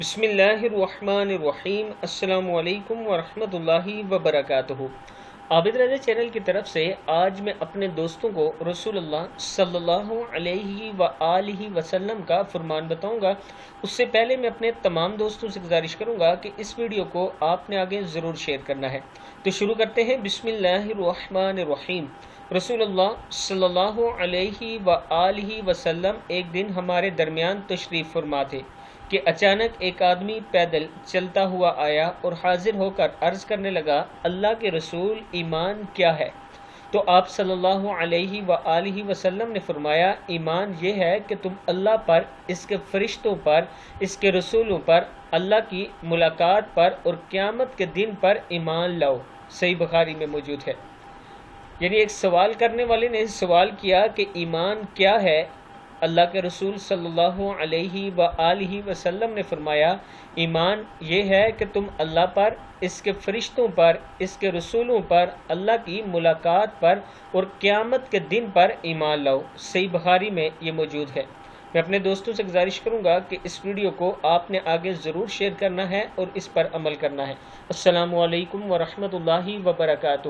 بسم اللہ الرحمن الرحیم۔ السلام علیکم ورحمۃ اللہ وبرکاتہ۔ عابد رضا چینل کی طرف سے آج میں اپنے دوستوں کو رسول اللہ صلی اللہ علیہ وآلہ وسلم کا فرمان بتاؤں گا۔ اس سے پہلے میں اپنے تمام دوستوں سے گزارش کروں گا کہ اس ویڈیو کو آپ نے آگے ضرور شیئر کرنا ہے۔ تو شروع کرتے ہیں۔ بسم اللہ الرحمن الرحیم۔ رسول اللہ صلی اللہ علیہ وآلہ وسلم ایک دن ہمارے درمیان تشریف فرما تھے کہ اچانک ایک آدمی پیدل چلتا ہوا آیا اور حاضر ہو کر عرض کرنے لگا، اللہ کے رسول، ایمان کیا ہے؟ تو آپ صلی اللہ علیہ وآلہ وسلم نے فرمایا، ایمان یہ ہے کہ تم اللہ پر، اس کے فرشتوں پر، اس کے رسولوں پر، اللہ کی ملاقات پر اور قیامت کے دن پر ایمان لاؤ۔ صحیح بخاری میں موجود ہے۔ یعنی ایک سوال کرنے والے نے سوال کیا کہ ایمان کیا ہے؟ اللہ کے رسول صلی اللہ علیہ وآلہ وسلم نے فرمایا، ایمان یہ ہے کہ تم اللہ پر، اس کے فرشتوں پر، اس کے رسولوں پر، اللہ کی ملاقات پر اور قیامت کے دن پر ایمان لاؤ۔ صحیح بخاری میں یہ موجود ہے۔ میں اپنے دوستوں سے گزارش کروں گا کہ اس ویڈیو کو آپ نے آگے ضرور شیئر کرنا ہے اور اس پر عمل کرنا ہے۔ السلام علیکم ورحمۃ اللہ وبرکاتہ۔